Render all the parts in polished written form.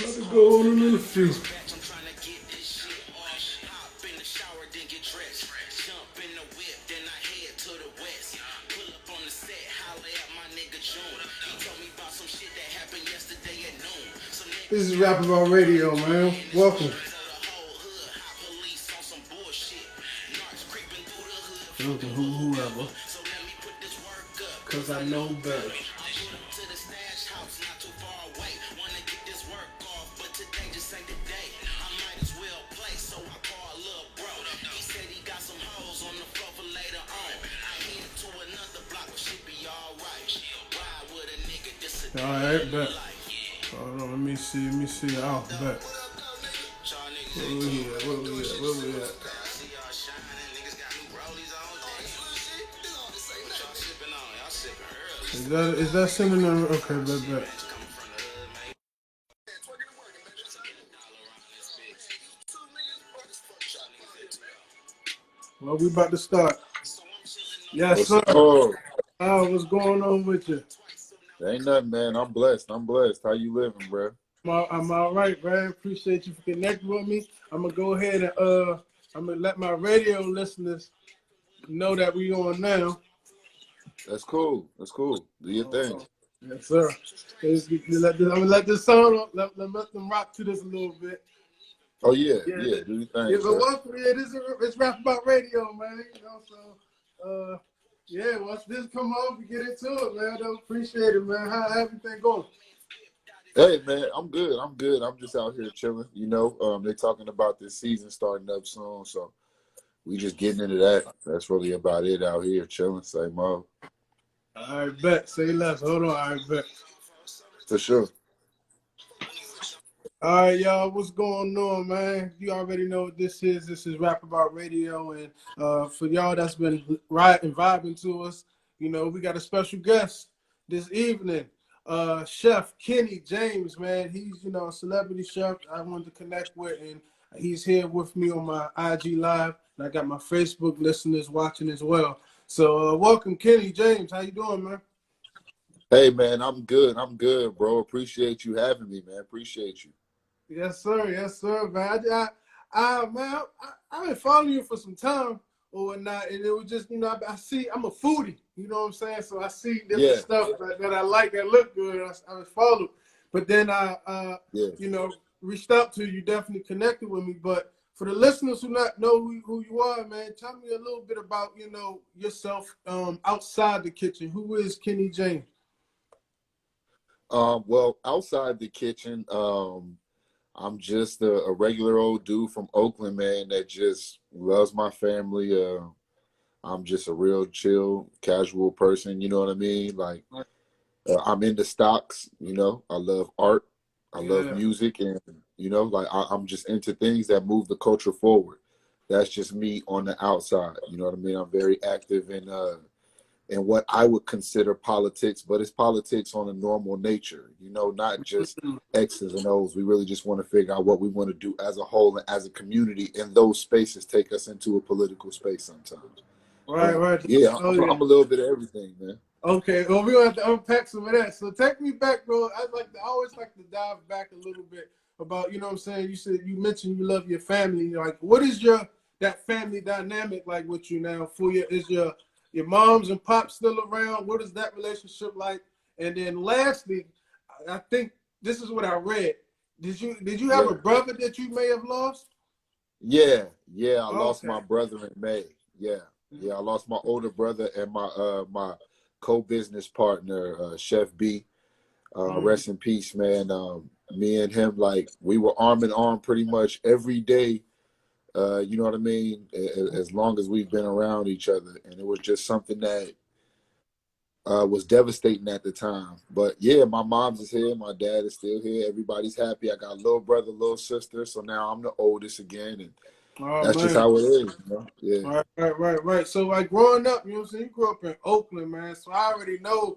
Let it go on a little few. This is Rap About Radio, man. Welcome. Whoever. Cause I know better. Alright, bet. Hold on, let me see. Oh, bet. Where we at? Is that sending them? Okay, bet. Well, we about to start. Yes, sir. What's going on with you? Ain't nothing, man. I'm blessed. How you living, bro? I'm all right, man. Appreciate you for connecting with me. I'm gonna go ahead and I'm gonna let my radio listeners know that we on now. That's cool. Do your thing. Yes, sir. I'm gonna let this song let them rock to this a little bit. Oh yeah. Do your thing. It's Rap About Radio, man. You know, so once this come on, we get into it, man. I appreciate it, man. How everything going? Hey man, I'm good. I'm just out here chilling. You know, they're talking about this season starting up soon, so we just getting into that. That's really about it out here, chilling. Same old. I bet. Say less. Hold on. I bet. For sure. All right, y'all. What's going on, man? You already know what this is. This is Rap About Radio, and for y'all that's been vibing to us, you know, we got a special guest this evening. Chef Kenny James, man. He's, a celebrity chef I wanted to connect with, and he's here with me on my IG Live, and I got my Facebook listeners watching as well. So welcome, Kenny James. How you doing, man? Hey, man, I'm good, bro. Appreciate you having me, man. Appreciate you. Yes, sir, man. I've been following you for some time or whatnot, and it was just, I see, I'm a foodie, you know what I'm saying? So I see different stuff that I like that look good. I was followed, but then I reached out to you, definitely connected with me. But for the listeners who not know who you are, man, tell me a little bit about, yourself outside the kitchen. Who is Kenny James? Well, outside the kitchen, I'm just a regular old dude from Oakland, man, that just loves my family. I'm just a real chill, casual person, you know what I mean? Like, I'm into stocks, I love art, I love music, and, I'm just into things that move the culture forward. That's just me on the outside, you know what I mean? I'm very active in what I would consider politics, but it's politics on a normal nature, not just X's and O's. We really just want to figure out what we want to do as a whole and as a community, and those spaces take us into a political space sometimes. Right. Yeah, I'm a little bit of everything, man. Okay, well, we're going to have to unpack some of that. So take me back, bro. I always like to dive back a little bit about, what I'm saying? You mentioned you love your family. Like, what is that family dynamic like with you now? Is your moms and pops still around? What is that relationship like? And then lastly, I think this is what I read. Did you have a brother that you may have lost? Yeah. I lost my brother in May. Yeah. I lost my older brother and my co-business partner, Chef B. Rest in peace, man. Me and him, like, we were arm in arm pretty much every day. You know what I mean? As long as we've been around each other. And it was just something that was devastating at the time. But yeah, my mom's is here. My dad is still here. Everybody's happy. I got a little brother, little sister. So now I'm the oldest again. And that's just how it is. Yeah. Right. So like growing up, you know what I'm saying? You grew up in Oakland, man. So I already know,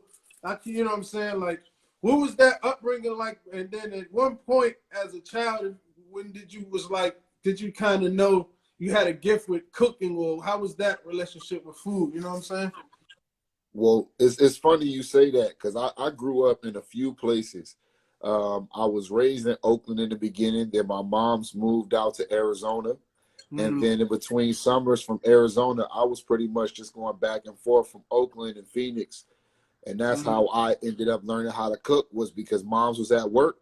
you know what I'm saying? Like, what was that upbringing like? And then at one point as a child, when did you kind of know you had a gift with cooking, or how was that relationship with food? You know what I'm saying? Well, it's funny you say that, because I grew up in a few places. I was raised in Oakland in the beginning. Then my mom's moved out to Arizona. And then in between summers from Arizona, I was pretty much just going back and forth from Oakland and Phoenix. And that's how I ended up learning how to cook, was because mom's was at work.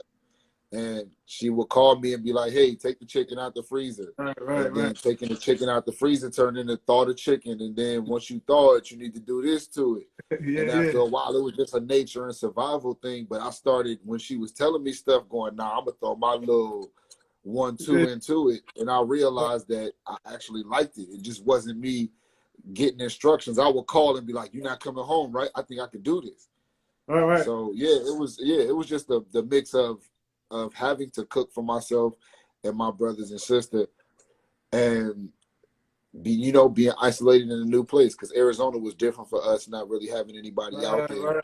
And she would call me and be like, hey, take the chicken out the freezer. And then taking the chicken out the freezer turned into thaw the chicken. And then once you thaw it, you need to do this to it. And after a while, it was just a nature and survival thing. But I started, when she was telling me stuff, going, nah, I'm going to throw my little 1, 2 into it. And I realized that I actually liked it. It just wasn't me getting instructions. I would call and be like, you're not coming home, right? I think I could do this. So, it was just the mix of having to cook for myself and my brothers and sister, and being isolated in a new place, because Arizona was different for us, not really having anybody out there.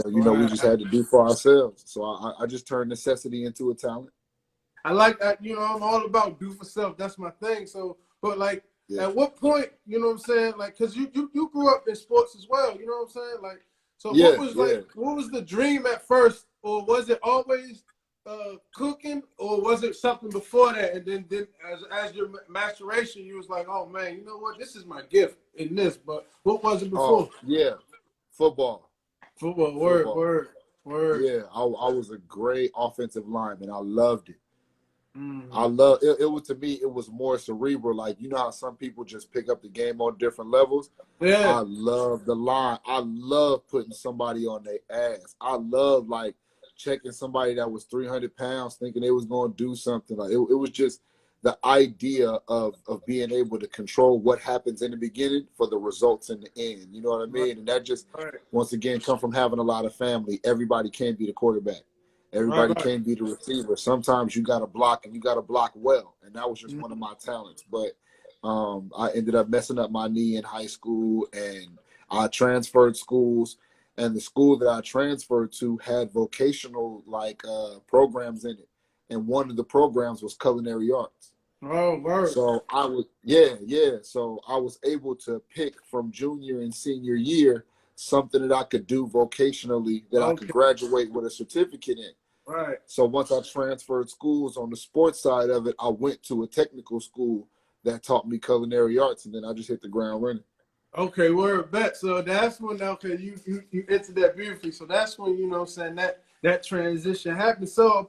So, we just had to do for ourselves. So I just turned necessity into a talent. I like that. I'm all about do for self. That's my thing. So, but like, at what point, you know what I'm saying? Like, cause you grew up in sports as well. You know what I'm saying? Like, so what was the dream at first, or was it always cooking, or was it something before that? And then as your maturation, you was like, oh man, you know what? This is my gift in this. But what was it before? Football. Word. Yeah, I was a great offensive lineman. I loved it. I love it. It was, to me, it was more cerebral. Like, you know how some people just pick up the game on different levels. I love the line. I love putting somebody on their ass. I love like checking somebody that was 300 pounds, thinking they was going to do something. Like it was just the idea of being able to control what happens in the beginning for the results in the end. You know what I mean? And that just, once again, come from having a lot of family. Everybody can't be the quarterback. Everybody can't be the receiver. Sometimes you got to block, and you got to block well. And that was just one of my talents. But I ended up messing up my knee in high school, and I transferred schools. And the school that I transferred to had vocational programs in it. And one of the programs was culinary arts. Oh, word. So I was, So I was able to pick from junior and senior year something that I could do vocationally that I could graduate with a certificate in. Right. So once I transferred schools on the sports side of it, I went to a technical school that taught me culinary arts, and then I just hit the ground running. Okay, word bet. So that's when you entered that beautifully. So that's when, you know what I'm saying, that transition happened. So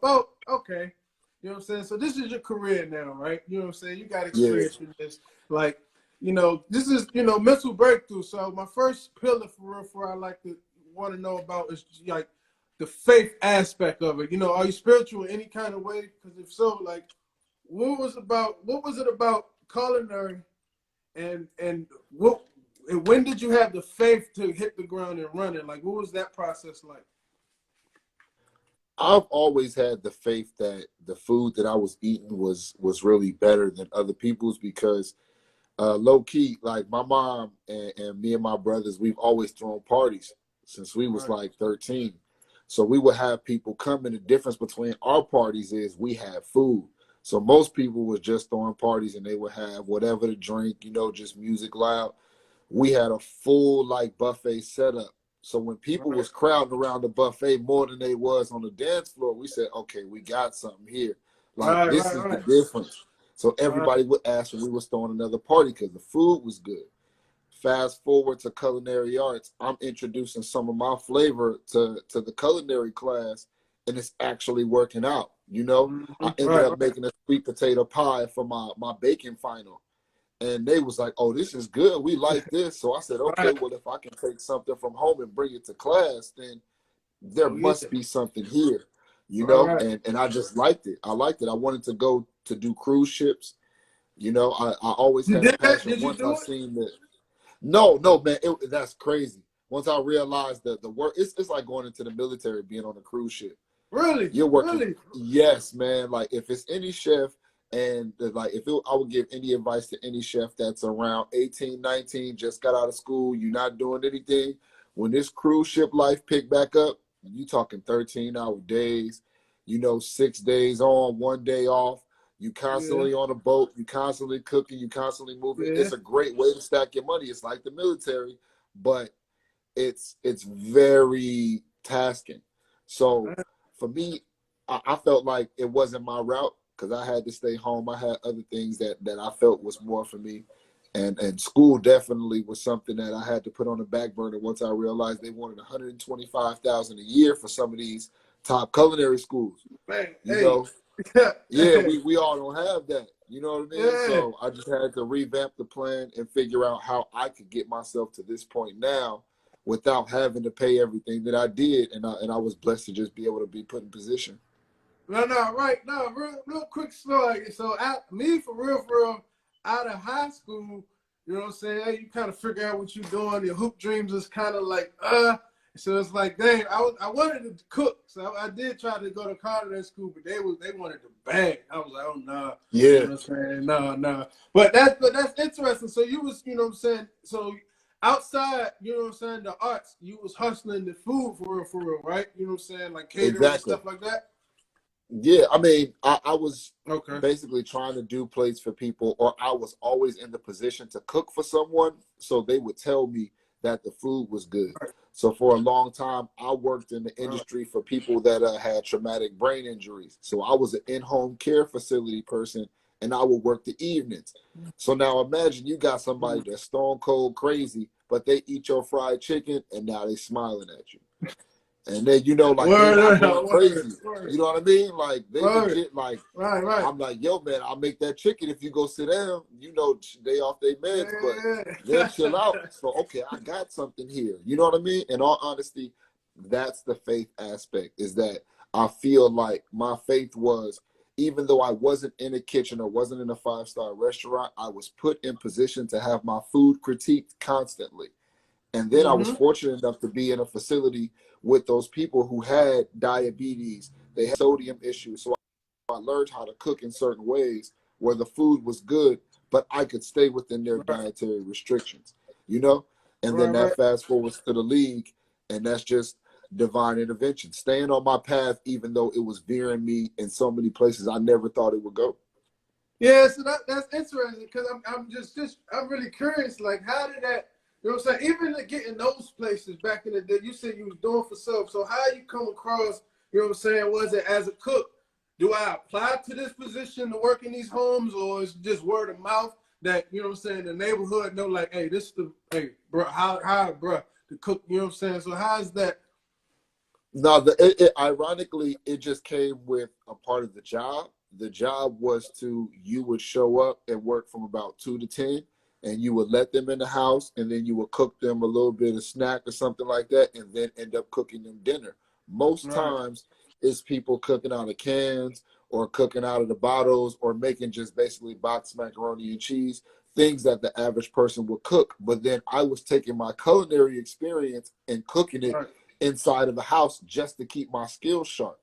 you know what I'm saying? So this is your career now, right? You know what I'm saying? You got experience with this. Like, this is, mental breakthrough. So my first pillar for I like to want to know about is like the faith aspect of it. Are you spiritual in any kind of way? Because if so, like, what was it about culinary, and when did you have the faith to hit the ground and run it? Like, what was that process like? I've always had the faith that the food that I was eating was really better than other people's, because low key, like my mom and me and my brothers, we've always thrown parties since we was like 13. So we would have people come, and the difference between our parties is we have food. So most people was just throwing parties, and they would have whatever to drink, just music loud. We had a full buffet setup. So when people was crowding around the buffet more than they was on the dance floor, we said, okay, we got something here. This is the difference. So everybody would ask when we was throwing another party, because the food was good. Fast forward to culinary arts, I'm introducing some of my flavor to the culinary class, and it's actually working out. I ended up making a sweet potato pie for my baking final. And they was like, oh, this is good. We like this. So I said, okay, well, if I can take something from home and bring it to class, then there must be something here, And I just liked it. I liked it. I wanted to go to do cruise ships. I always had a passion. Once I seen that. No, man, that's crazy. Once I realized that the work, it's like going into the military, being on a cruise ship. Really? You're working. Really? Yes, man. Like, if it's any chef, and I would give any advice to any chef that's around 18, 19, just got out of school, you're not doing anything. When this cruise ship life pick back up, you talking 13-hour days, 6 days on, 1 day off. You constantly on a boat, you constantly cooking, you constantly moving. It's a great way to stack your money. It's like the military, but it's very tasking. So for me, I felt like it wasn't my route because I had to stay home. I had other things that I felt was more for me. And school definitely was something that I had to put on the back burner once I realized they wanted $125,000 a year for some of these top culinary schools. Man, you know, yeah, we all don't have that. You know what I mean? Yeah. So I just had to revamp the plan and figure out how I could get myself to this point now without having to pay everything that I did. And I was blessed to just be able to be put in position. No, right. No, real quick story. So, for real, out of high school, you know what I'm saying? Hey, you kind of figure out what you're doing. Your hoop dreams is kind of like, So it's like, dang, I wanted to cook. So I did try to go to culinary school, but they wanted to bag. I was like, oh, no. Yeah. You know what I'm saying? No. But that's interesting. So you was, you know what I'm saying? So outside, you know what I'm saying, the arts, you was hustling the food for real, right? You know what I'm saying? Like catering and stuff like that? Yeah, I mean, I was basically trying to do plates for people, or I was always in the position to cook for someone, so they would tell me that the food was good. So for a long time, I worked in the industry for people that had traumatic brain injuries. So I was an in-home care facility person, and I would work the evenings. So now imagine you got somebody that's stone cold crazy, but they eat your fried chicken, and now they smiling at you. And then, you know, like, they're not going crazy. You know what I mean? Like, they legit, like, right. I'm like, yo, man, I'll make that chicken if you go sit down. You know, they off their meds, but they'll chill out. So, okay, I got something here. You know what I mean? In all honesty, that's the faith aspect, is that I feel like my faith was, even though I wasn't in a kitchen or wasn't in a 5-star restaurant, I was put in position to have my food critiqued constantly. And then I was fortunate enough to be in a facility with those people who had diabetes, they had sodium issues. So I learned how to cook in certain ways where the food was good, but I could stay within their dietary restrictions, you know? And then that fast forwards to the league, and that's just divine intervention, staying on my path, even though it was veering me in so many places I never thought it would go. Yeah, so that's interesting, because I'm really curious, like, how did that, you know what I'm saying? Even to get in those places back in the day, you said you was doing for subs. So how you come across, you know what I'm saying, was it as a cook? Do I apply to this position to work in these homes, or is it just word of mouth that, you know what I'm saying, the neighborhood know, like, hey, bro, how, bro, to cook, you know what I'm saying? So how's that? No, ironically, it just came with a part of the job. The job was you would show up and work from about 2 to 10. And you would let them in the house, and then you would cook them a little bit of snack or something like that, and then end up cooking them dinner. Most times, it's people cooking out of cans or cooking out of the bottles or making just basically boxed macaroni and cheese, things that the average person would cook. But then I was taking my culinary experience and cooking it inside of the house just to keep my skills sharp.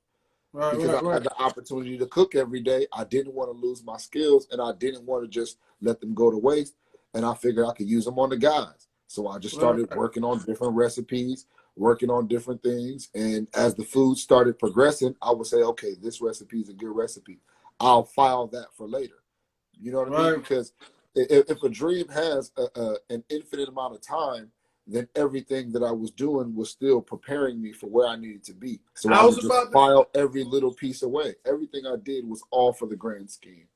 Because I had the opportunity to cook every day. I didn't want to lose my skills, and I didn't want to just let them go to waste. And I figured I could use them on the guys. So I just started working on different recipes, working on different things. And as the food started progressing, I would say, okay, this recipe is a good recipe. I'll file that for later. You know what I mean? Because if a dream has an infinite amount of time, then everything that I was doing was still preparing me for where I needed to be. So I would just file every little piece away. Everything I did was all for the grand scheme.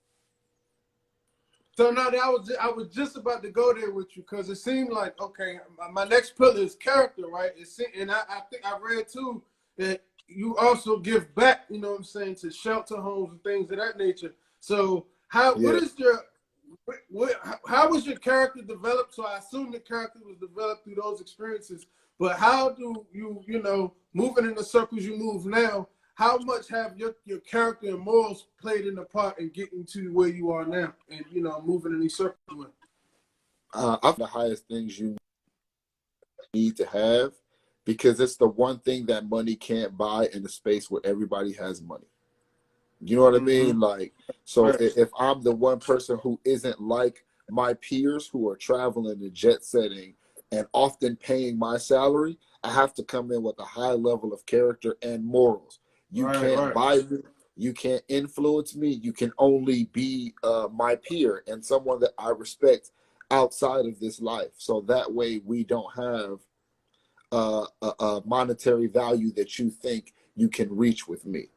So now I was just about to go there with you, because it seemed like, okay, my next pillar is character, right? And I think I read too that you also give back, you know what I'm saying, to shelter homes and things of that nature. So how was your character developed? So I assume the character was developed through those experiences. But how do you know, moving in the circles you move now, how much have your character and morals played in the part in getting to where you are now and, you know, moving in these circles? I think the highest things you need to have, because it's the one thing that money can't buy in a space where everybody has money. You know what I mean? Like, so if I'm the one person who isn't like my peers who are traveling and jet setting and often paying my salary, I have to come in with a high level of character and morals. You can't buy me. You can't influence me. You can only be my peer and someone that I respect outside of this life. So that way we don't have a monetary value that you think you can reach with me.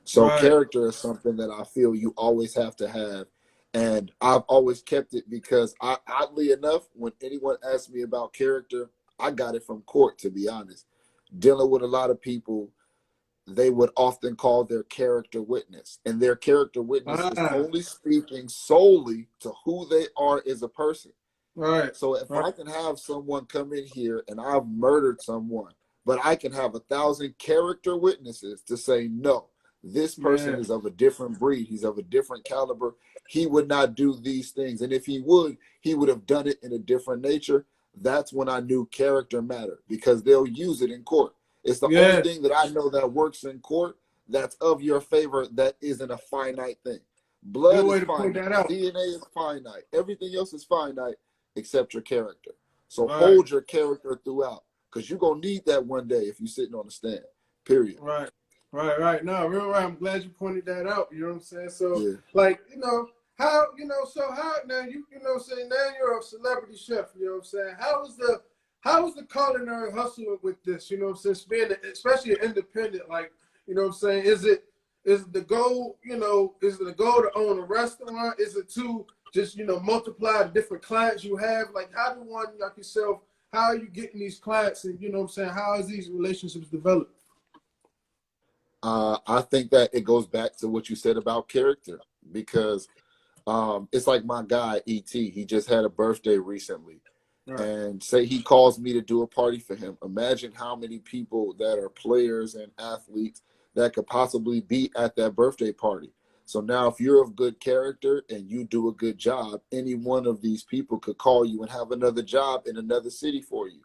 So character is something that I feel you always have to have. And I've always kept it because oddly enough, when anyone asks me about character, I got it from court, to be honest. Dealing with a lot of people, they would often call their character witness. And their character witness is only speaking solely to who they are as a person. Right. So if I can have someone come in here and I've murdered someone, but I can have 1,000 character witnesses to say, no, this person is of a different breed. He's of a different caliber. He would not do these things. And if he would have done it in a different nature. That's when I knew character mattered, because they'll use it in court. It's the only thing that I know that works in court that's of your favor that isn't a finite thing. Blood is finite. DNA is finite. Everything else is finite except your character. So hold your character throughout, because you're going to need that one day if you're sitting on the stand, period. Right. No, real right. I'm glad you pointed that out. You know what I'm saying? So, like, how, so how now saying now you're a celebrity chef, you know what I'm saying? How was the culinary hustle with this, you know what I'm saying? Being especially an independent, like, you know what I'm saying? Is the goal, is the goal to own a restaurant? Is it to just, multiply the different clients you have? Like, how do one like yourself, how are you getting these clients, and you know what I'm saying, how is these relationships developed? I think that it goes back to what you said about character, because it's like my guy, E.T., he just had a birthday recently. And say he calls me to do a party for him. Imagine how many people that are players and athletes that could possibly be at that birthday party. So now if you're of good character and you do a good job, any one of these people could call you and have another job in another city for you.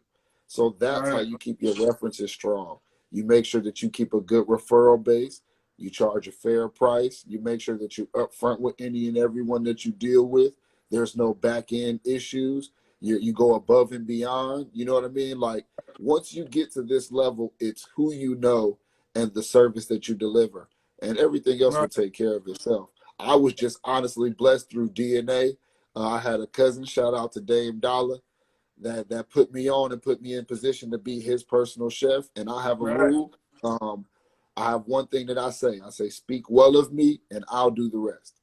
So that's how you keep your references strong. You make sure that you keep a good referral base. You charge a fair price. You make sure that you're upfront with any and everyone that you deal with. There's no back end issues. You go above and beyond. You know what I mean? Like, once you get to this level, it's who you know and the service that you deliver. And everything else will take care of itself. I was just honestly blessed through DNA. I had a cousin, shout out to Dame Dollar, that put me on and put me in position to be his personal chef. And I have a rule. I have one thing that I say, speak well of me and I'll do the rest.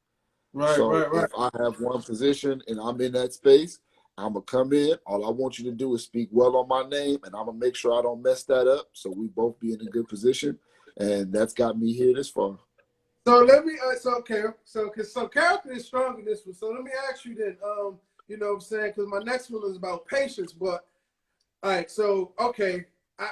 If I have one position and I'm in that space, I'm going to come in. All I want you to do is speak well on my name, and I'm going to make sure I don't mess that up, so we both be in a good position. And that's got me here this far. So let me, so character is strong in this one. So let me ask you then, you know what I'm saying? Because my next one is about patience. But, all right, so, okay,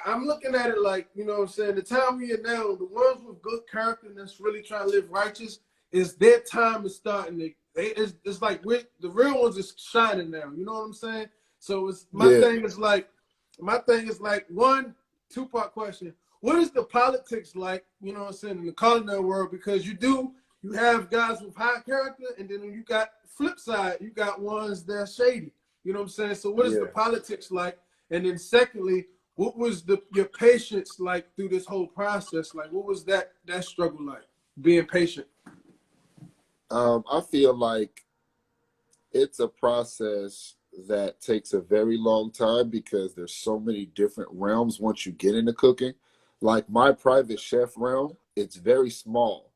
I'm looking at it like, you know what I'm saying? The time we are now, the ones with good character and that's really trying to live righteous, is their time is starting to, it's like the real ones is shining now. You know what I'm saying? So it's my thing is like one 2-part question. What is the politics like, you know what I'm saying, in the culinary world? Because you have guys with high character, and then you got flip side, you got ones that are shady. You know what I'm saying? So what is the politics like? And then secondly, what was your patience like through this whole process? Like, what was that struggle like, being patient? I feel like it's a process that takes a very long time, because there's so many different realms once you get into cooking. Like my private chef realm, it's very small.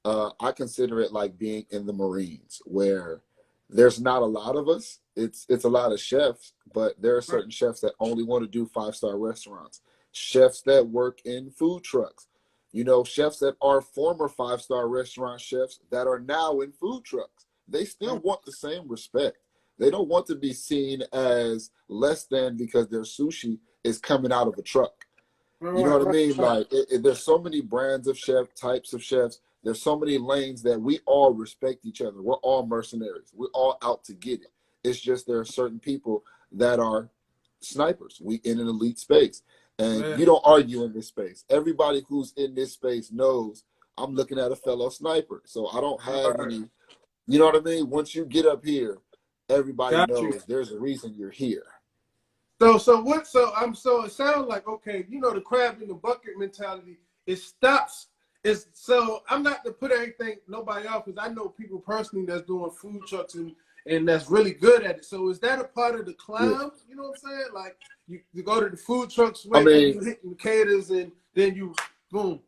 I consider it like being in the Marines, where there's not a lot of us. It's a lot of chefs, but there are certain chefs that only want to do 5-star restaurants, chefs that work in food trucks. Chefs that are former 5-star restaurant chefs that are now in food trucks. They still want the same respect. They don't want to be seen as less than because their sushi is coming out of a truck. You know what I mean? Like, there's so many brands of types of chefs. There's so many lanes that we all respect each other. We're all mercenaries. We're all out to get it. It's just there are certain people that are snipers. We in an elite space. And you don't argue in this space. Everybody who's in this space knows I'm looking at a fellow sniper. So I don't have any, you know what I mean? Once you get up here, everybody knows there's a reason you're here. So it sounds like, okay, the crab in the bucket mentality, it stops. So I'm not to put nobody off, because I know people personally that's doing food trucks and that's really good at it. So is that a part of the climb? You know what I'm saying? Like, you go to the food trucks, you hit the caters, and then you boom.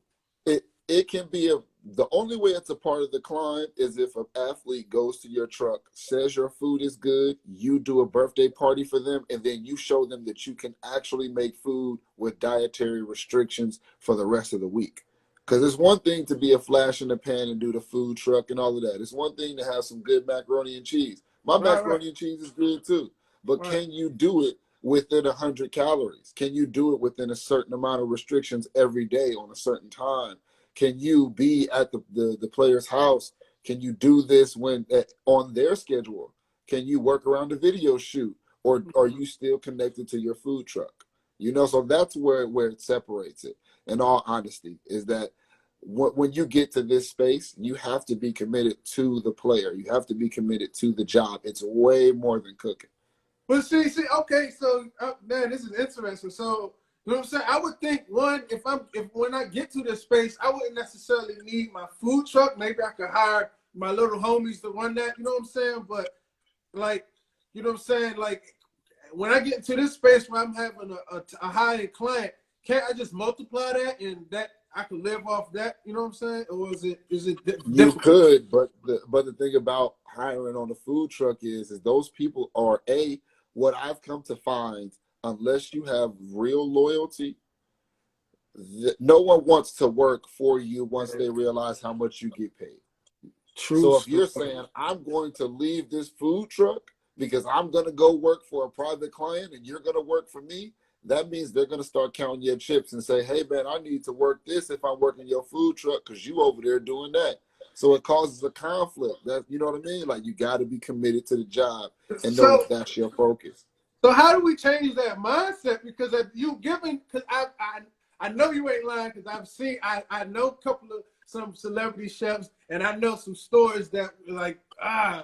It can be the only way it's a part of the climb is if an athlete goes to your truck, says your food is good, you do a birthday party for them, and then you show them that you can actually make food with dietary restrictions for the rest of the week. Because it's one thing to be a flash in the pan and do the food truck and all of that. It's one thing to have some good macaroni and cheese. My macaroni and cheese is good too. But can you do it within 100 calories? Can you do it within a certain amount of restrictions every day on a certain time? Can you be at the player's house? Can you do this when on their schedule? Can you work around the video shoot? Or are you still connected to your food truck? You know, so that's where it separates it, in all honesty, is that when you get to this space, you have to be committed to the player. You have to be committed to the job. It's way more than cooking. But see, okay, so man, this is interesting. So, you know what I'm saying? I would think when I get to this space, I wouldn't necessarily need my food truck. Maybe I could hire my little homies to run that. You know what I'm saying? But like, you know what I'm saying? Like, when I get into this space where I'm having a high-end client, can't I just multiply that and that I could live off that? You know what I'm saying? Or is it difficult? You could, but the thing about hiring on the food truck is those people are what I've come to find, unless you have real loyalty, no one wants to work for you once they realize how much you get paid. True. So if you're saying, I'm going to leave this food truck because I'm going to go work for a private client and you're going to work for me, that means they're going to start counting your chips and say, hey, man, I need to work this if I'm working your food truck because you over there doing that. So it causes a conflict. You know what I mean? Like, you got to be committed to the job and know that that's your focus. So how do we change that mindset? Because because I know you ain't lying, because I know a couple of some celebrity chefs, and I know some stories that like, I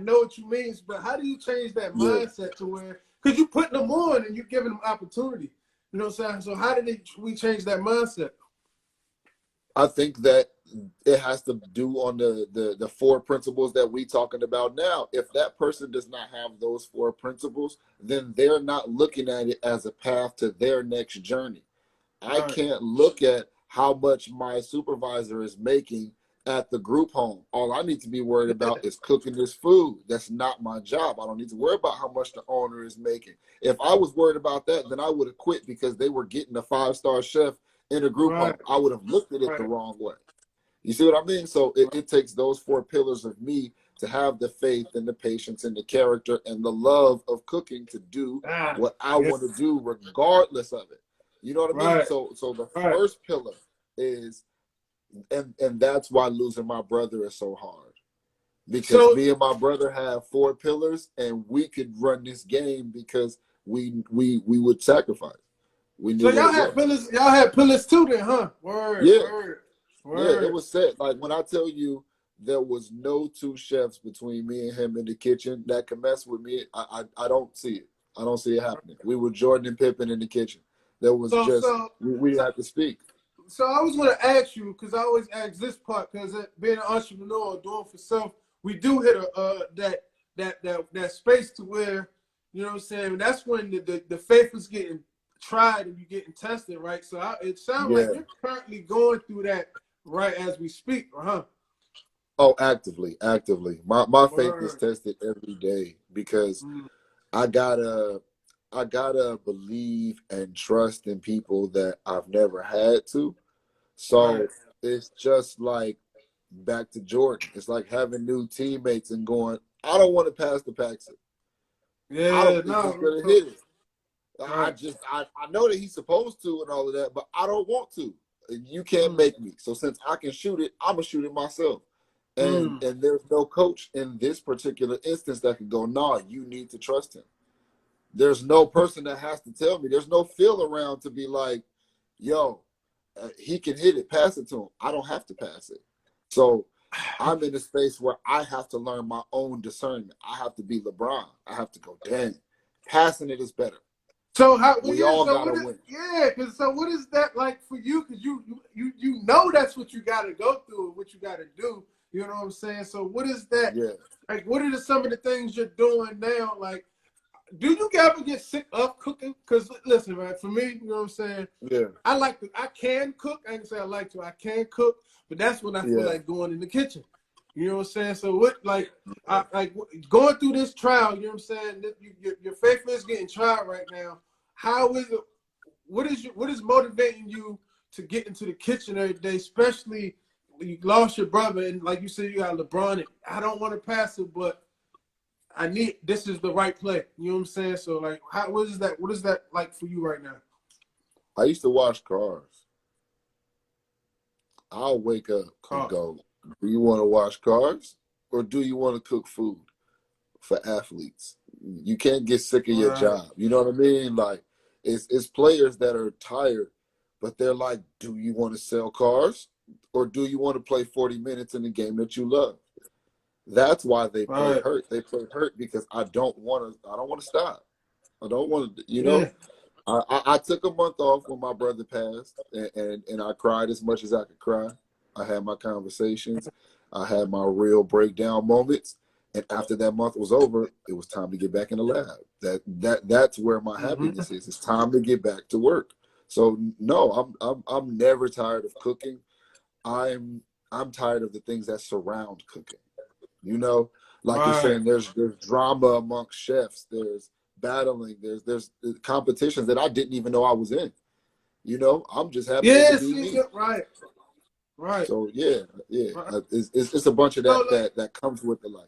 know what you mean, but how do you change that mindset to where, because you're putting them on and you're giving them opportunity, you know what I'm saying? So how did we change that mindset? I think that it has to do on the 4 principles that we talking about now. If that person does not have those 4 principles, then they're not looking at it as a path to their next journey. I can't look at how much my supervisor is making at the group home. All I need to be worried about is cooking this food. That's not my job. I don't need to worry about how much the owner is making. If I was worried about that, then I would have quit because they were getting a 5-star chef in a group home. I would have looked at it the wrong way. You see what I mean? So it takes those 4 pillars of me to have the faith and the patience and the character and the love of cooking to do what I want to do regardless of it. You know what I mean? So the first pillar is, and that's why losing my brother is so hard. Because me and my brother have 4 pillars and we could run this game because we would sacrifice. We knew y'all had pillars too then, huh? Word. Yeah, it was set. Like, when I tell you there was no 2 chefs between me and him in the kitchen that can mess with me, I don't see it. I don't see it happening. We were Jordan and Pippen in the kitchen. There was we had to speak. So I was going to ask you, because I always ask this part, because being an entrepreneur or doing for self, we do hit that space to where, you know what I'm saying, that's when the faith is getting tried and you're getting tested, right? So it sounds like you're currently going through that right as we speak, huh? Oh, actively. My faith is tested every day because I gotta believe and trust in people that I've never had to. So it's just like back to Jordan. It's like having new teammates and going, I don't want to pass the Paxton. Yeah, I don't think he's gonna hit it. I know that he's supposed to and all of that, but I don't want to. You can't make me. So since I can shoot it, I'm gonna shoot it myself. And there's no coach in this particular instance that can go, nah, you need to trust him. There's no person that has to tell me. There's no feel around to be like, yo, he can hit it, pass it to him. I don't have to pass it. So I'm in a space where I have to learn my own discernment. I have to be LeBron. I have to go, dang, passing it is better. So we all gotta win. Yeah, because so what is that like for you? Because you know that's what you got to go through, what you got to do. You know what I'm saying? So what is that? Yeah. Like, what are some of the things you're doing now? Like, do you ever get sick of cooking? Because listen, man, for me, you know what I'm saying? Yeah. I can cook. I ain't say I like to. I can cook, but that's when I feel like going in the kitchen. You know what I'm saying? So what, like, going through this trial, you know what I'm saying? Your faith is getting tried right now. How is it? What is motivating you to get into the kitchen every day, especially when you lost your brother and like you said, you got LeBron. And I don't want to pass it, but this is the right play. You know what I'm saying? So like, what is that like for you right now? I used to wash cars. I'll wake up and go, do you want to wash cars or do you want to cook food for athletes? You can't get sick of your job. You know what I mean? Like, it's players that are tired, but they're like, do you want to sell cars or do you want to play 40 minutes in the game that you love? That's why they play hurt. They play hurt because I don't want to stop. I don't want to, you know. I took a month off when my brother passed, and I cried as much as I could cry. I had my conversations. I had my real breakdown moments. And after that month was over, it was time to get back in the lab. That's where my happiness is. It's time to get back to work. So no, I'm never tired of cooking. I'm tired of the things that surround cooking. You know, like you're saying, there's drama amongst chefs. There's battling. There's competitions that I didn't even know I was in. You know, I'm just happy to be me. Right. So yeah. It's a bunch of that comes with the life.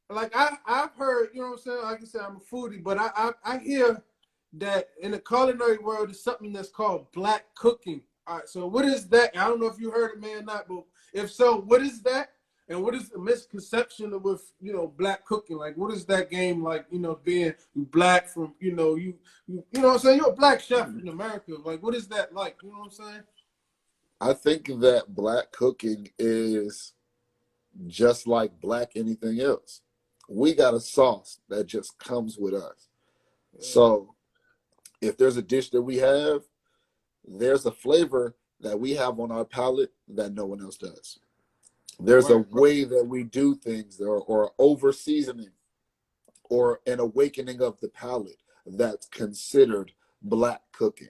Like I've heard, you know what I'm saying? Like you said, I'm a foodie, but I hear that in the culinary world, there's something that's called black cooking. All right, so what is that? I don't know if you heard it, man, or not, but if so, what is that? And what is the misconception with, you know, black cooking? Like, what is that game like, you know, being black from, you know what I'm saying? You're a black chef in America. Like, what is that like? You know what I'm saying? I think that black cooking is just like black anything else. We got a sauce that just comes with us. So if there's a dish that we have, there's a flavor that we have on our palate that no one else does. There's a way that we do things or over seasoning or an awakening of the palate that's considered black cooking.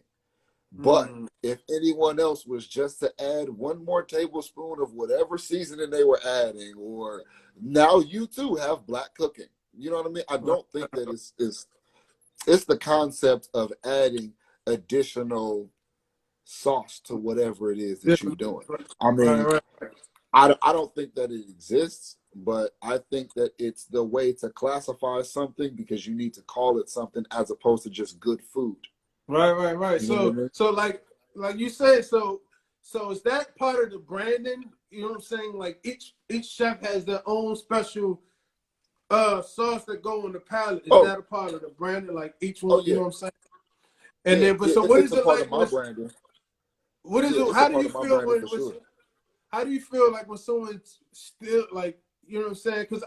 But if anyone else was just to add one more tablespoon of whatever seasoning they were adding, or now you too have black cooking. You know what I mean? I don't think that it's the concept of adding additional sauce to whatever it is that you're doing. I mean, I don't think that it exists, but I think that it's the way to classify something because you need to call it something as opposed to just good food. Right. You know what I mean? So like you said, so is that part of the branding? You know what I'm saying? Like each chef has their own special sauce that go on the palate. Is that a part of the branding? Like each one, you know what I'm saying? And then, but so what is it like? What is it? How do you feel when? How do you feel like when someone still like, you know what I'm saying? Because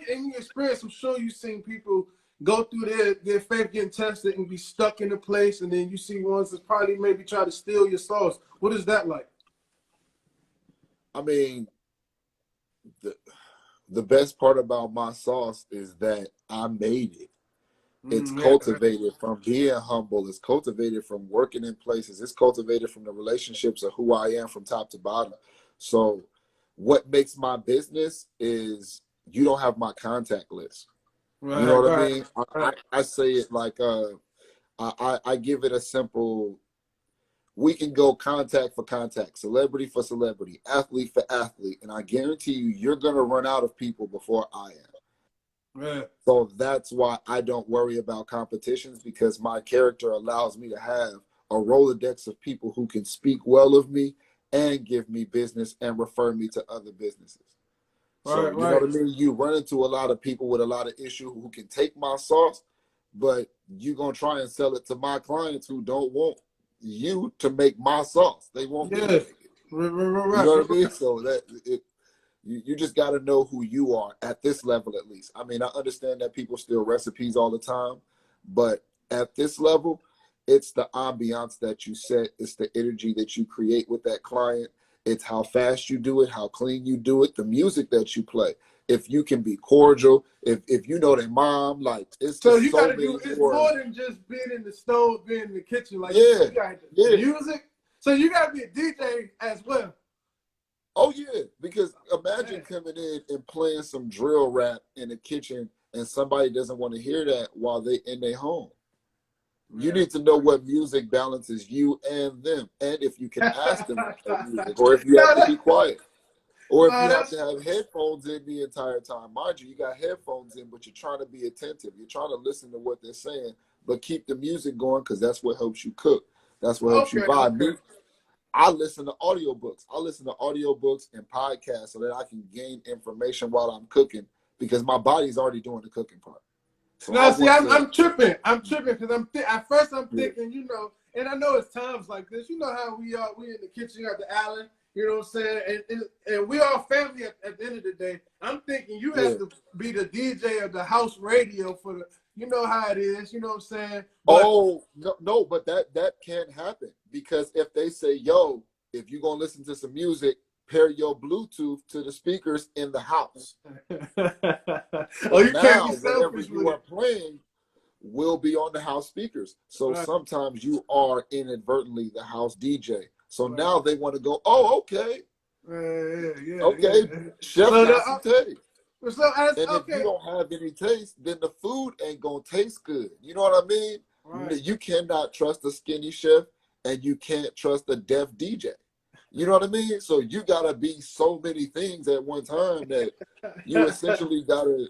in your experience, I'm sure you've seen people go through their faith getting tested and be stuck in a place, and then you see ones that probably maybe try to steal your sauce. What is that like? I mean, the best part about my sauce is that I made it. It's cultivated from being humble. It's cultivated from working in places. It's cultivated from the relationships of who I am from top to bottom. So what makes my business is you don't have my contact list. You know what I mean? I say it like I give it a simple, we can go contact for contact, celebrity for celebrity, athlete for athlete, and I guarantee you're going to run out of people before I am. So that's why I don't worry about competitions, because my character allows me to have a Rolodex of people who can speak well of me and give me business and refer me to other businesses. So you know what I mean? You run into a lot of people with a lot of issue who can take my sauce, but you're going to try and sell it to my clients who don't want you to make my sauce. They want me to make it. You know what I mean? So you just got to know who you are at this level, at least. I mean, I understand that people steal recipes all the time, but at this level, it's the ambiance that you set. It's the energy that you create with that client. It's how fast you do it, how clean you do it, the music that you play. If you can be cordial, if you know their mom, like it's So just you so gotta many do. It's more. more than just being in the stove, being in the kitchen. Like Yeah, you got yeah. music. So you gotta be a DJ as well. Oh yeah, because imagine coming in and playing some drill rap in the kitchen, and somebody doesn't want to hear that while they in their home. You need to know what music balances you and them, and if you can ask them to play music, or if you have to be quiet, or if you have to have headphones in the entire time. Mind you, you got headphones in, but you're trying to be attentive. You're trying to listen to what they're saying, but keep the music going because that's what helps you cook. That's what helps you vibe. Okay. I listen to audiobooks. I listen to audiobooks and podcasts so that I can gain information while I'm cooking because my body's already doing the cooking part. So No, see, I'm tripping. I'm tripping because at first I'm thinking, you know, and I know it's times like this. You know how we are. We in the kitchen at the island. You know what I'm saying? And we all family at the end of the day. I'm thinking you have to be the DJ of the house radio for the. You know how it is. You know what I'm saying? But, no, but that can't happen because if they say, "Yo, if you're gonna listen to some music, pair your Bluetooth to the speakers in the house." You can't be selfish you are playing will be on the house speakers. So sometimes you are inadvertently the house DJ. So now they want to go, oh, okay. Chef got some taste. And if you don't have any taste, then the food ain't going to taste good. You know what I mean? Right. You cannot trust a skinny chef and you can't trust a deaf DJ. You know what I mean? So you gotta be so many things at one time that you essentially gotta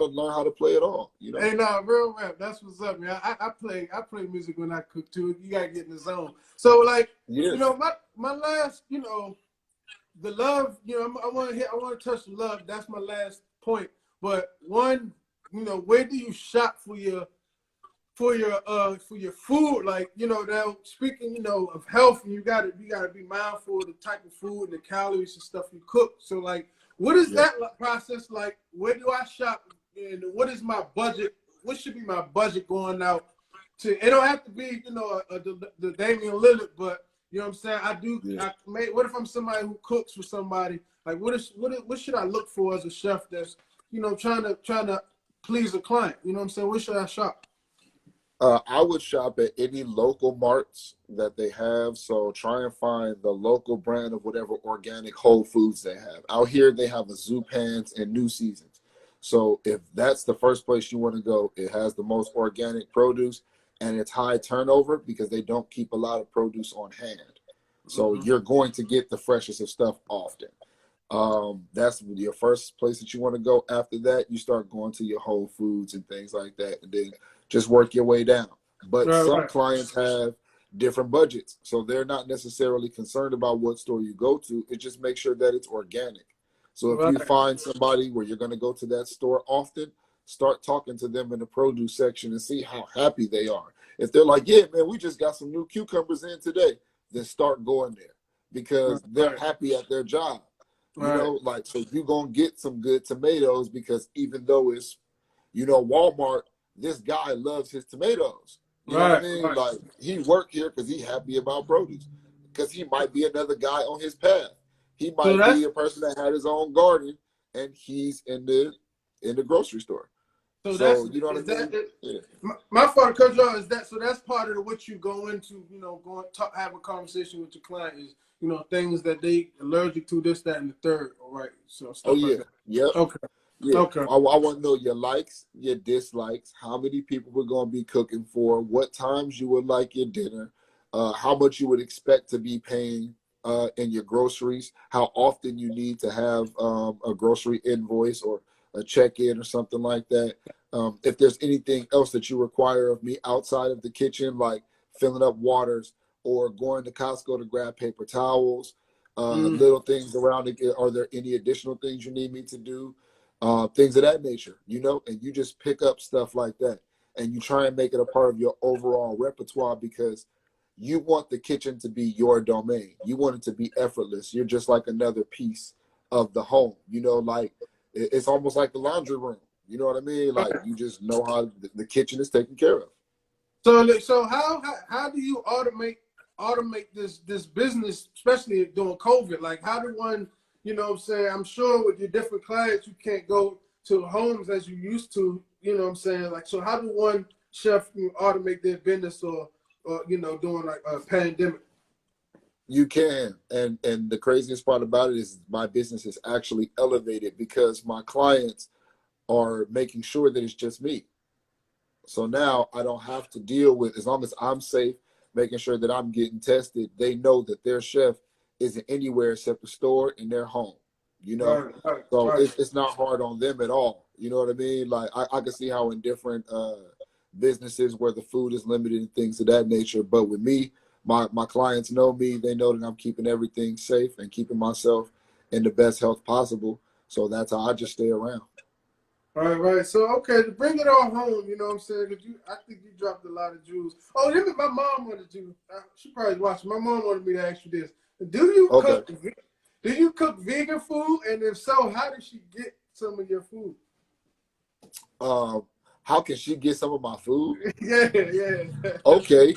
learn how to play it all. You know? Hey, no, real rap. That's what's up, man. I play music when I cook too. You gotta get in the zone. So like, you know, my last, you know, the love. You know, I want to touch the love. That's my last point. But one, you know, where do you shop for your food? Like, you know, now speaking, you know, of health, you gotta be mindful of the type of food and the calories and stuff you cook. So like, what is that process like? Where do I shop and what is my budget? What should be my budget going out to? It don't have to be, you know, the Damian Lillard, but you know what I'm saying? What if I'm somebody who cooks for somebody? Like what should I look for as a chef that's, you know, trying to please a client? You know what I'm saying? Where should I shop? I would shop at any local marts that they have. So try and find the local brand of whatever organic whole foods they have. Out here, they have a Zupans and New Seasons. So if that's the first place you want to go, it has the most organic produce and it's high turnover because they don't keep a lot of produce on hand. So you're going to get the freshest of stuff often. That's your first place that you want to go. After that, you start going to your Whole Foods and things like that, and then just work your way down. But some clients have different budgets, so they're not necessarily concerned about what store you go to. It just makes sure that it's organic. So if you find somebody where you're going to go to that store often, start talking to them in the produce section and see how happy they are. If they're like, yeah, man, we just got some new cucumbers in today, then start going there because they're happy at their job. You know, like, so you're going to get some good tomatoes because even though it's, you know, Walmart, this guy loves his tomatoes. You know what I mean? Like, he worked here because he's happy about produce because he might be another guy on his path. He might be a person that had his own garden and he's in the grocery store. So that's, you know what I mean? My fault, Coach John, is that, so that's part of what you go into, you know, have a conversation with your client is, you know, things that they allergic to, this, that, and the third. All right. So stuff like that. Yep. Okay. Yeah. Okay. I want to know your likes, your dislikes, how many people we're going to be cooking for, what times you would like your dinner, how much you would expect to be paying in your groceries, how often you need to have a grocery invoice or a check-in or something like that. If there's anything else that you require of me outside of the kitchen, like filling up waters or going to Costco to grab paper towels, little things around it. Are there any additional things you need me to do? Things of that nature, you know, and you just pick up stuff like that and you try and make it a part of your overall repertoire because you want the kitchen to be your domain. You want it to be effortless. You're just like another piece of the home, you know, like it's almost like the laundry room. You know what I mean? Like you just know how the kitchen is taken care of. So how do you automate automate this business, especially during COVID? Like, how do one, you know what I'm saying? I'm sure with your different clients, you can't go to homes as you used to, you know what I'm saying? Like, so how do one chef automate their business or you know, during like a pandemic? You can. And the craziest part about it is my business is actually elevated because my clients are making sure that it's just me. So now I don't have to deal with, as long as I'm safe, making sure that I'm getting tested, they know that their chef isn't anywhere except the store in their home, you know? So it's not hard on them at all. You know what I mean? Like I can see how in different businesses where the food is limited and things of that nature. But with me, my clients know me. They know that I'm keeping everything safe and keeping myself in the best health possible. So that's how I just stay around. Right. So, okay, to bring it all home, you know what I'm saying? Cause I think you dropped a lot of jewels. Oh, even my mom wanted you. She probably watching. My mom wanted me to ask you this: Do you cook? Do you cook vegan food? And if so, how did she get some of your food? How can she get some of my food? Yeah. Okay.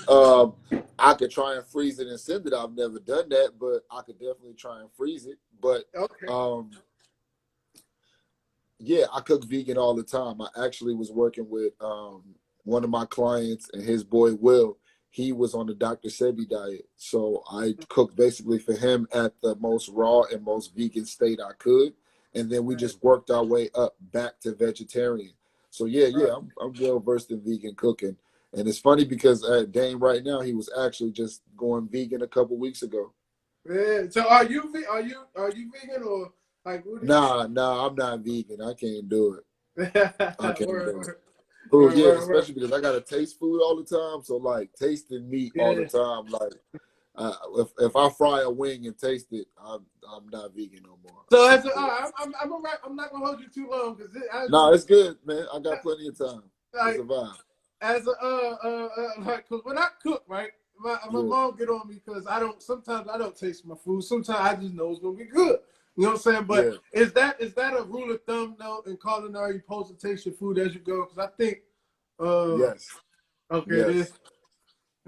I could try and freeze it and send it. I've never done that, but I could definitely try and freeze it. But okay. Yeah, I cook vegan all the time. I actually was working with one of my clients and his boy Will. He was on the Dr. Sebi diet. So I cooked basically for him at the most raw and most vegan state I could. And then we just worked our way up back to vegetarian. So yeah, I'm well versed in vegan cooking. And it's funny because Dane right now, he was actually just going vegan a couple weeks ago. Yeah. So are you vegan or like what Nah, I'm not vegan. I can't do it. I can't do it. Especially because I gotta taste food all the time. So like tasting meat all the time, like if I fry a wing and taste it, I'm not vegan no more. So I'm not gonna hold you too long because it's good, man. I got plenty of time to survive. As like, cause when I cook, right, my mom get on me because sometimes I don't taste my food. Sometimes I just know it's gonna be good. You know what I'm saying? But is that a rule of thumb though in culinary? You supposed to taste your food as you go? Because I think yes. Okay. Yes.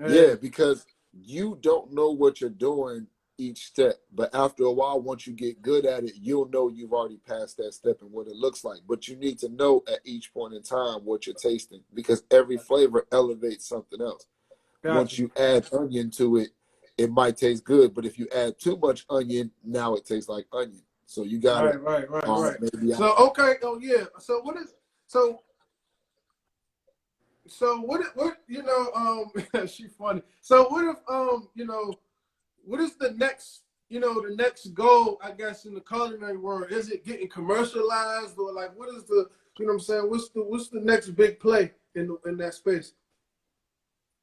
Yeah, because you don't know what you're doing each step, but after a while, once you get good at it, you'll know you've already passed that step and what it looks like. But you need to know at each point in time what you're tasting because every flavor elevates something else. Gotcha. Once you add onion to it, it might taste good, but if you add too much onion, now it tastes like onion. So you got to right. So okay, So what is so what you know she funny. So what if you know what is the next goal, I guess, in the culinary world? Is it getting commercialized or like what is the you know what I'm saying? What's the next big play in that space?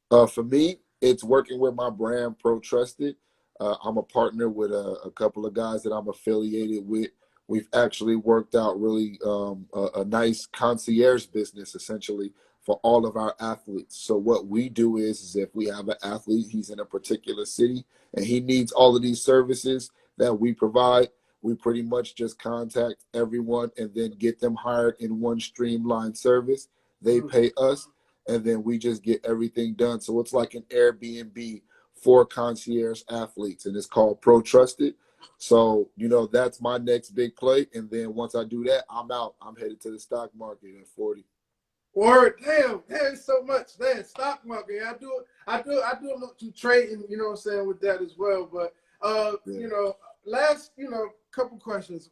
For me, it's working with my brand Pro Trusted. I'm a partner with a couple of guys that I'm affiliated with. We've actually worked out really a nice concierge business essentially for all of our athletes. So what we do is if we have an athlete, he's in a particular city and he needs all of these services that we provide, we pretty much just contact everyone and then get them hired in one streamlined service. They pay us and then we just get everything done. So it's like an Airbnb for concierge athletes and it's called Pro Trusted. So, you know, that's my next big play. And then once I do that, I'm out. I'm headed to the stock market at 40. Word, damn, so much. Damn, stock market. I do a little trading, you know what I'm saying, with that as well. But you know, last, couple questions.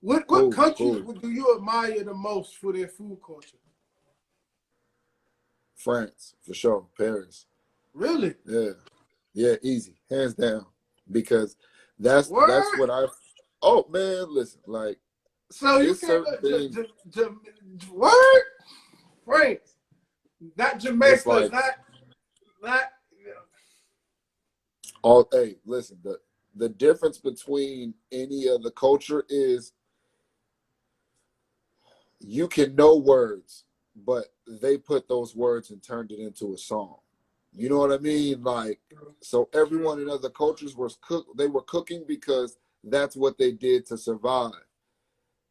What countries do you admire the most for their food culture? France, for sure. Paris. Really? Yeah, easy. Hands down. Because that's what oh man, listen, like so you can't word? France. Not Jamaica, like, not hey, listen, the difference between any other culture is you can know words, but they put those words and turned it into a song. You know what I mean? Like, so everyone in other cultures they were cooking because that's what they did to survive.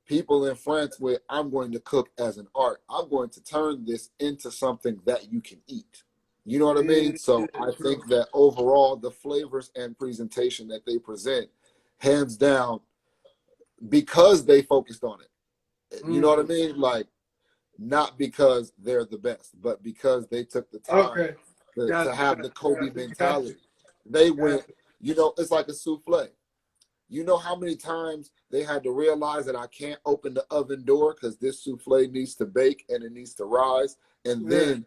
People in France where I'm going to cook as an art. I'm going to turn this into something that you can eat. You know what I mean? So I think that overall, the flavors and presentation that they present, hands down, because they focused on it. You know what I mean? Like, not because they're the best, but because they took the time to have the Kobe mentality. They went, it's like a souffle. You know how many times they had to realize that I can't open the oven door because this souffle needs to bake and it needs to rise, and then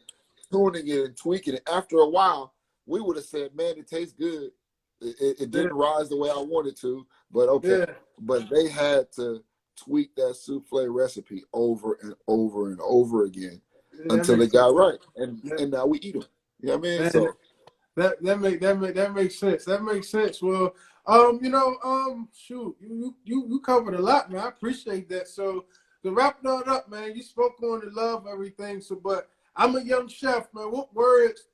tuning it and tweaking it. After a while, we would have said, man, it tastes good. It didn't rise the way I wanted to, but okay. But they had to tweak that souffle recipe over and over and over again until it got right. And now we eat them. You know what I mean? Man, so that makes sense. That makes sense. Well, shoot, you covered a lot, man. I appreciate that. So to wrap it up, man, you spoke on the love, everything. So, but I'm a young chef, man. What words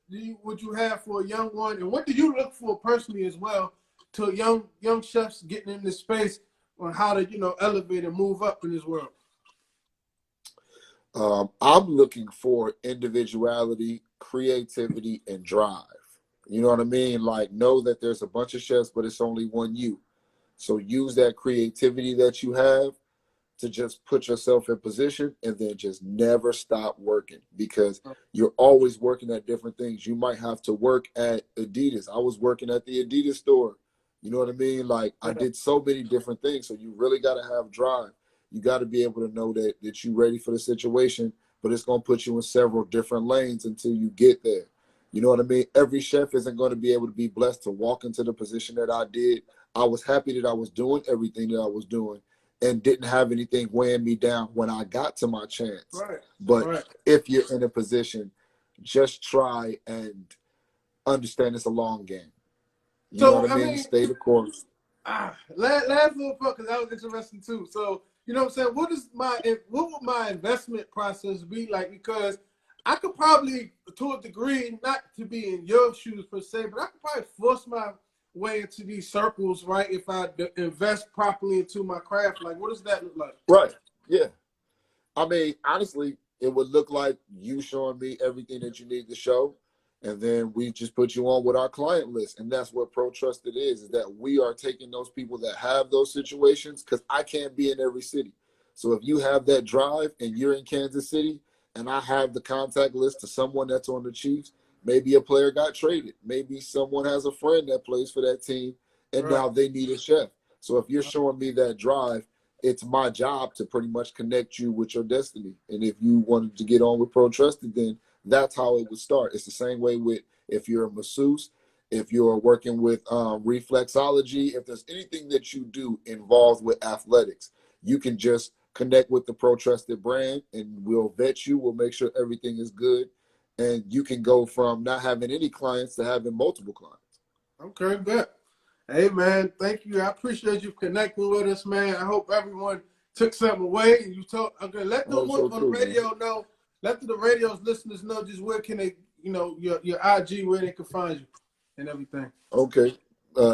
would you have for a young one, and what do you look for personally as well to young chefs getting in this space on how to elevate and move up in this world? I'm looking for individuality, creativity, and drive. You know what I mean? Like, know that there's a bunch of chefs, but it's only one you. So use that creativity that you have to just put yourself in position, and then just never stop working, because you're always working at different things. You might have to work at Adidas. I was working at the Adidas store. You know what I mean? Like, I did so many different things. So you really got to have drive. You got to be able to know that you're ready for the situation, but it's going to put you in several different lanes until you get there. You know what I mean? Every chef isn't going to be able to be blessed to walk into the position that I did. I was happy that I was doing everything that I was doing and didn't have anything weighing me down when I got to my chance. But if you're in a position, just try and understand it's a long game. You know what I mean? Stay the course. Last little part, because that was interesting too. So, you know what I'm saying? What would my investment process be like? Because I could probably, to a degree, not to be in your shoes per se, but I could probably force my way into these circles, right? If I invest properly into my craft, like, what does that look like? Right. Yeah. I mean, honestly, it would look like you showing me everything that you need to show, and then we just put you on with our client list. And that's what Pro Trusted is that we are taking those people that have those situations, because I can't be in every city. So if you have that drive and you're in Kansas City, and I have the contact list to someone that's on the Chiefs, maybe a player got traded. Maybe someone has a friend that plays for that team, and now they need a chef. So if you're showing me that drive, it's my job to pretty much connect you with your destiny. And if you wanted to get on with Pro Trusted, then that's how it would start. It's the same way with if you're a masseuse, if you're working with reflexology, if there's anything that you do involved with athletics, you can just connect with the Pro Trusted brand, and we'll vet you. We'll make sure everything is good. And you can go from not having any clients to having multiple clients. Okay, good. Hey, man, thank you. I appreciate you connecting with us, man. I hope everyone took something away. And you talk. Okay, let the one on the radio know. Let the radio's listeners know just where can they, your IG, where they can find you and everything. Okay.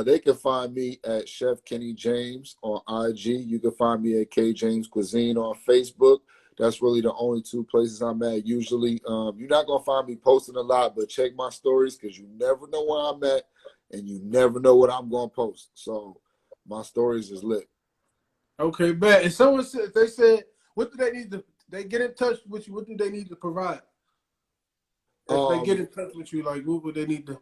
They can find me at Chef Kenny James on IG. You can find me at K James Cuisine on Facebook. That's really the only two places I'm at. Usually, you're not going to find me posting a lot, but check my stories, because you never know where I'm at, and you never know what I'm going to post. So my stories is lit. Okay, bet. And someone said, they said, what do they need to, they get in touch with you, what do they need to provide? If they get in touch with you, like, what would they need to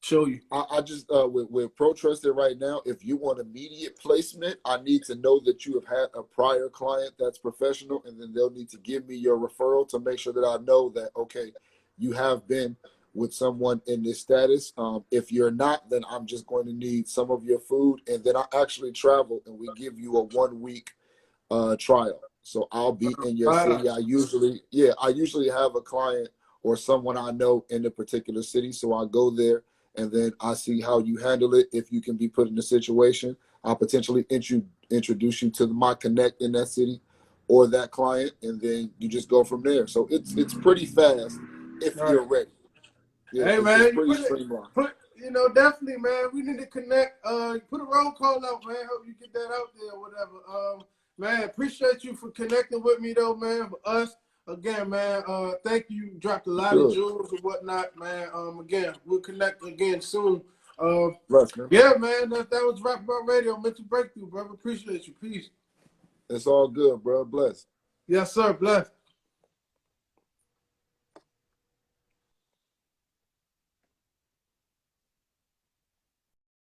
show you? I just, with Pro Trusted right now, if you want immediate placement, I need to know that you have had a prior client that's professional, and then they'll need to give me your referral to make sure that I know that, okay, you have been with someone in this status. If you're not, then I'm just going to need some of your food, and then I actually travel, and we give you a 1 week trial. So I'll be in your city. I usually have a client or someone I know in a particular city. So I go there, and then I see how you handle it. If you can be put in a situation, I'll potentially introduce you to my connect in that city or that client, and then you just go from there. So it's pretty fast if you're ready. Yeah, hey, man, definitely, man. We need to connect. Put a roll call out, man. Hope you get that out there or whatever. Man, appreciate you for connecting with me, though, man. For us, Again, man, thank you. You dropped a lot of jewels and whatnot, man. Again, we'll connect again soon. Bless, man. Yeah, man, that was Rap About Radio. Mental Breakthrough, brother. Appreciate you. Peace. It's all good, bro. Bless. Yes, sir. Bless.